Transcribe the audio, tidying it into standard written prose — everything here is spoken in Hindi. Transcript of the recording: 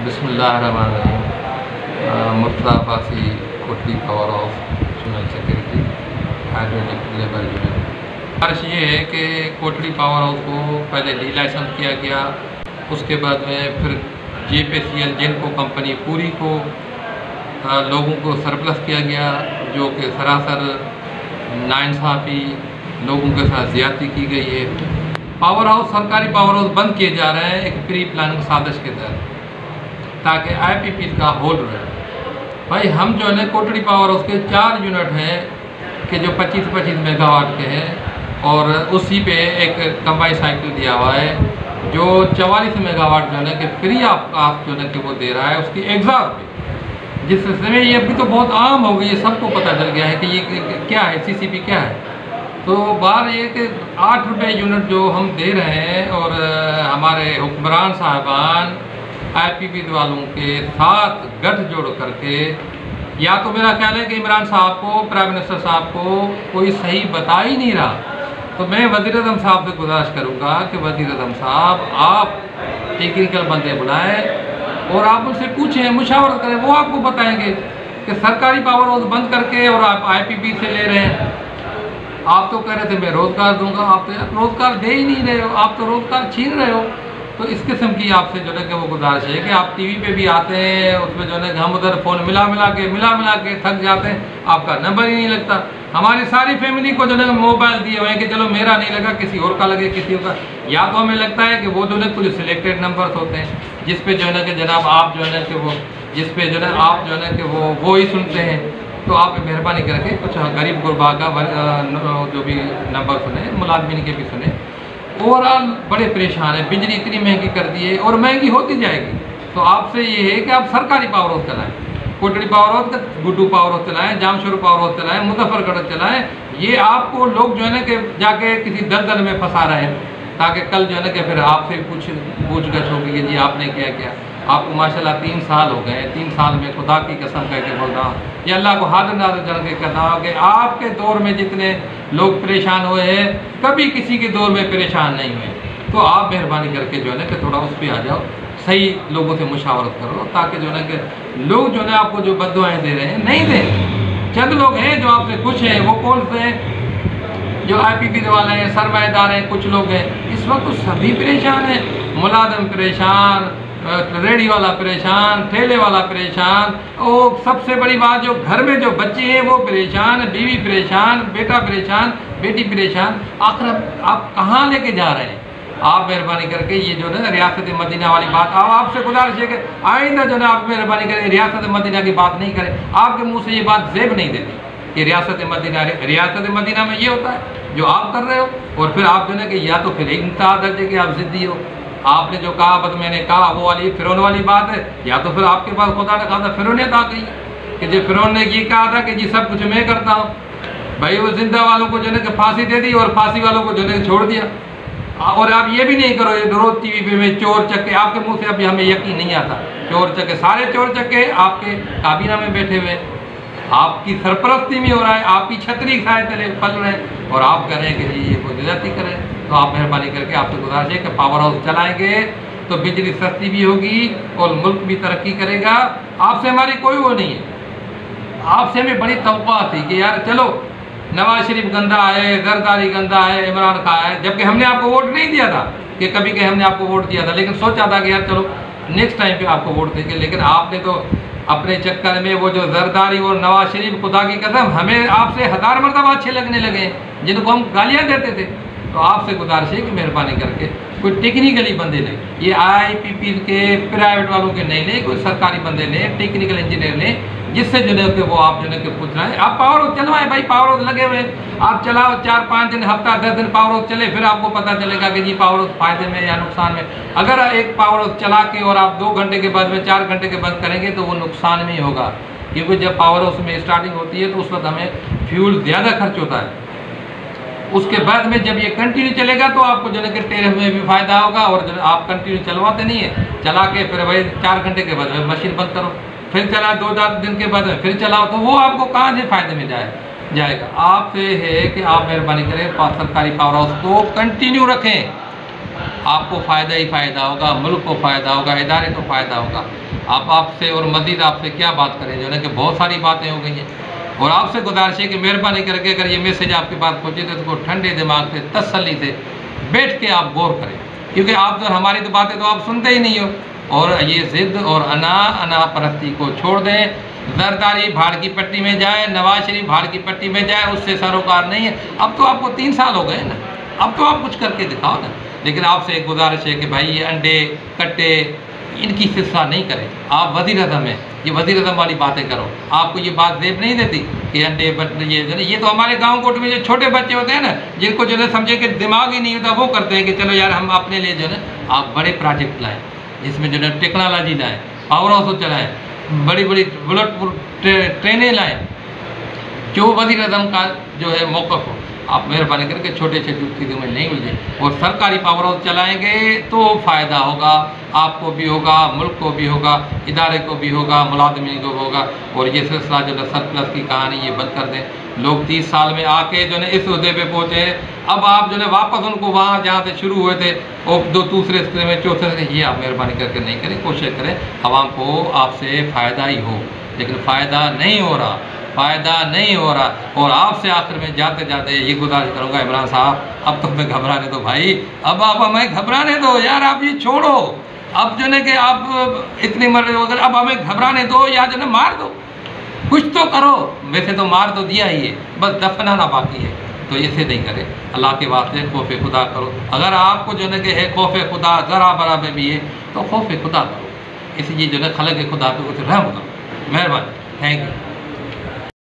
बिस्मिल्लाहिर्रहमानिर्रहीम। मुर्तज़ा अब्बासी कोटली पावर हाउस चुनल सेक्रेटरी हाइड्रोलिक लेबर यूनिट। बारिश ये है कि कोटली पावर हाउस को पहले डी लाइसेंस किया गया, उसके बाद में फिर JPCL जिनको कंपनी पूरी को लोगों को सरप्लस किया गया, जो कि सरासर नाइंसाफ़ी लोगों के साथ ज़्यादती की गई है। पावर हाउस सरकारी पावर हाउस बंद किए जा रहे हैं एक प्री प्लानिंग साजिश के तहत, ताकि IPP का होल्ड रहे। भाई हम जो है कोटड़ी पावर हाउस के 4 यूनिट हैं कि जो 25-25 मेगावाट के हैं, और उसी पे एक कंबाइन साइकिल दिया हुआ है जो 44 मेगावाट जो है कि फ्री ऑफ कास्ट जो है कि वो दे रहा है उसकी एग्जाम पे। जिस समय ये अभी तो बहुत आम हो गई है, सबको पता चल गया है कि ये क्या है, CCP क्या है। तो बार ये कि 8 रुपये यूनिट जो हम दे रहे हैं, और हमारे हुक्मरान साहबान IPP वालों के साथ गठजोड़ करके, या तो मेरा ख्याल है कि इमरान साहब को, प्राइम मिनिस्टर साहब को कोई सही बता ही नहीं रहा। तो मैं वज़ीर आज़म साहब से गुजारिश करूँगा कि वज़ीर आज़म साहब आप टेक्निकल बंदे बुलाएं और आप उनसे पूछें, मुशावरत करें, वो आपको बताएंगे कि सरकारी पावर हाउस बंद करके और आप IPP से ले रहे हैं। आप तो कह रहे थे मैं रोज़गार दूंगा, आप तो यार रोज़गार दे ही नहीं रहे हो, आप तो रोज़गार छीन रहे हो। तो इस किस्म की आपसे जो है कि वो गुजारिश है कि आप TV पे भी आते हैं, उसमें जो है कि हम उधर फ़ोन मिला मिला के थक जाते हैं, आपका नंबर ही नहीं लगता। हमारी सारी फैमिली को जो है मोबाइल दिए हुए हैं कि चलो मेरा नहीं लगा, किसी और का लगे, किसी और का। या तो हमें लगता है कि वो जो है कुछ सिलेक्टेड नंबर्स होते हैं जिस पे जो है कि जनाब आप जो है कि वो जिस पे जो है आप जो है कि वो ही सुनते हैं। तो आप मेहरबानी करके कुछ गरीब गुरबा का जो भी नंबर सुने, मुलाजमीन के भी सुने। ओवरऑल बड़े परेशान हैं, बिजली इतनी महंगी कर दी है और महंगी होती जाएगी। तो आपसे ये है कि आप सरकारी पावर हाउस चलाएँ, Kotri power house, Guddu power house चलाएँ, जामशोर पावर हाउस चलाएँ, मुजफ्फरगढ़ चलाएँ। ये आपको लोग जो है ना कि जाके किसी दलदल में फंसा रहे हैं, ताकि कल जो है ना कि फिर आपसे पूछगछ होगी कि जी आपने क्या किया। आपको माशाल्लाह 3 साल हो गए, 3 साल में खुदा की कसम कह के बोल रहा हूँ, या अल्लाह को हाथ नाज़ जन के कहता हूँ कि आपके दौर में जितने लोग परेशान हुए हैं, कभी किसी के दौर में परेशान नहीं हुए। तो आप मेहरबानी करके जो है ना कि थोड़ा उस पर आ जाओ, सही लोगों से मुशावरत करो, ताकि जो है ना कि लोग जो है आपको जो बद्दुआएं दे रहे हैं नहीं दें। चंद लोग हैं जो आपसे खुश हैं, वो कौन से हैं? जो IPP वाले हैं, सरमाएदार हैं, कुछ लोग हैं। इस वक्त तो सभी परेशान हैं, मुलाजिम परेशान, रेडी वाला परेशान, ठेले वाला परेशान, और सबसे बड़ी बात जो घर में जो बच्चे हैं वो परेशान, बीवी परेशान, बेटा परेशान, बेटी परेशान। आखिर आप कहाँ लेके जा रहे हैं? आप मेहरबानी करके ये जो है ना रियासत मदीना वाली बात, अब आपसे गुजारिश है कि आइंदा जो है आप मेहरबानी करें रियासत मदीना की बात नहीं करें। आपके मुँह से ये बात जेब नहीं देती कि रियासत मदीना में ये होता है जो आप कर रहे हो। और फिर आप जो है कि या तो फिर इंतहा दर्जे के आप ज़िद्दी हो, आपने जो कहा बस मैंने कहा वो वाली फिरौन वाली बात है, या तो फिर आपके पास खुदा ने कहा था फिरौनियत आ गई कि जो फिरौन ने ये कहा था कि जी सब कुछ मैं करता हूँ। भाई वो जिंदा वालों को जो है कि फांसी दे दी और फांसी वालों को जो है छोड़ दिया। और आप ये भी नहीं करो रोज TV पे में चोर चक्के, आपके मुँह से अभी हमें यकीन नहीं आता, चोर चक्के, सारे चोर चक्के आपके काबीना में बैठे हुए, आपकी सरपरस्ती में हो रहा है, आपकी छतरी खाए तले फल रहे हैं, और आप कह रहे हैं कि जी ये कोई ज्यादती करें। तो आप मेहरबानी करके आपसे गुजारिश है कि पावर हाउस चलाएंगे तो बिजली सस्ती भी होगी और मुल्क भी तरक्की करेगा। आपसे हमारी कोई वो नहीं है, आपसे हमें बड़ी तवक्को थी कि यार चलो नवाज शरीफ गंदा है, जरदारी गंदा है, इमरान खान है, जबकि हमने आपको वोट नहीं दिया था कि कभी के हमने आपको वोट दिया था, लेकिन सोचा था कि यार चलो नेक्स्ट टाइम पे आपको वोट देंगे। लेकिन आपने तो अपने चक्कर में वो जो जरदारी और नवाज शरीफ, खुदा की कसम हमें आपसे 1000 मरतबा अच्छे लगने लगे, जिनको हम गालियाँ देते थे। तो आपसे गुजारिश है कि मेहरबानी करके कोई टेक्निकली बंदे लें, ये IPP के प्राइवेट वालों के नहीं लें, कोई सरकारी बंदे लें, टेक्निकल इंजीनियर लें, जिससे जो है कि वो आप जो है कि पूछ रहे हैं। आप पावर हाउस चलवाएं भाई, पावर हाउस लगे हुए, आप चलाओ 4-5 दिन, हफ्ता 10 दिन पावर हाउस चले, फिर आपको पता चलेगा कि जी पावर हाउस फायदे में या नुकसान में। अगर एक पावर हाउस चला के और आप 2 घंटे के बाद में 4 घंटे के बाद करेंगे तो वो नुकसान में ही होगा, क्योंकि जब पावर हाउस में स्टार्टिंग होती है तो उस वक्त हमें फ्यूल ज़्यादा खर्च होता है। उसके बाद में जब ये कंटिन्यू चलेगा तो आपको जो है कि टेरिफ में भी फ़ायदा होगा, और जो आप कंटिन्यू चलवाते नहीं है, चला के फिर भाई 4 घंटे के बाद में मशीन बंद करो, फिर चला 2-4 दिन के बाद में फिर चलाओ, तो वो आपको कहाँ से फ़ायदे में जाएगा। आपसे है कि आप मेहरबानी करें सरकारी पावर हाउस को कंटिन्यू रखें, आपको फ़ायदा ही फ़ायदा होगा, मुल्क को फ़ायदा होगा, इदारे को फ़ायदा होगा। आप आपसे और मज़ीद आपसे क्या बात करें, जो है कि बहुत सारी बातें हो गई हैं। और आपसे गुजारिश है कि मेहरबानी करके अगर ये मैसेज आपके पास पहुँचे तो इसको ठंडे दिमाग से तसल्ली से बैठ के आप गौर करें, क्योंकि आप जो हमारी तो बातें तो आप सुनते ही नहीं हो। और ये ज़िद और अना परस्ती को छोड़ दें। जरदारी भाड़ की पट्टी में जाए, नवाज शरीफ भाड़ की पट्टी में जाए, उससे सरोकार नहीं है। अब तो आपको 3 साल हो गए ना, अब तो आप कुछ करके दिखाओ ना। लेकिन आपसे एक गुजारिश है कि भाई ये अंडे कट्टे इनकी सिलसिला नहीं करें। आप वज़ीर आज़म हैं, ये वज़ीर आज़म वाली बातें करो। आपको ये बात जेब नहीं देती कि अंडे ये तो हमारे गांव कोट में जो छोटे बच्चे होते हैं ना, जिनको जो है समझे कि दिमाग ही नहीं होता, वो करते हैं कि चलो यार हम अपने लिए जो है आप बड़े प्रोजेक्ट लाएँ, जिसमें जो है टेक्नोलॉजी लाएँ, पावर हाउस चलाएँ, बड़ी बड़ी बुलेट ट्रेनें लाएँ, जो वज़ीर आज़म का जो है मौक़िफ़ हो। आप मेहरबानी करके छोटे छोटे चीज़ों में नहीं उलझे और सरकारी पावर हाउस चलाएँगे तो फ़ायदा होगा, आपको भी होगा, मुल्क को भी होगा, इदारे को भी होगा, मुलाज़िमीन को होगा। और ये सिलसिला जो है सरप्लस की कहानी ये बंद कर दें। लोग 30 साल में आके जो है इस उहदे पे पहुँचे हैं, अब आप जो है वापस उनको वहाँ जहाँ से शुरू हुए थे और दूसरे स्क्रीन में चौथे से, ये आप मेहरबानी करके नहीं करें। कोशिश करें आवाम को आपसे फ़ायदा ही हो, लेकिन फ़ायदा नहीं हो रहा, फ़ायदा नहीं हो रहा। और आपसे आखिर में जाते जाते ये गुजारिश करूँगा, इमरान साहब अब तो हमें घबराने दो भाई, अब आप हमें घबराने दो यार, आप ये छोड़ो। अब जो है कि आप इतनी अगर अब हमें घबराने दो या जो है मार दो, कुछ तो करो। वैसे तो मार तो दिया ही है, बस दफनाना बाकी है, तो इसे नहीं करें। अल्लाह के वास्ते खौफ खुदा करो। अगर आपको जो है कि है खौफ खुदा ज़रा बराबर भी है तो खौफ खुदा करो, इसलिए जो है खलक खुदा पे कुछ रहम करो। मेहरबानी, थैंक यू।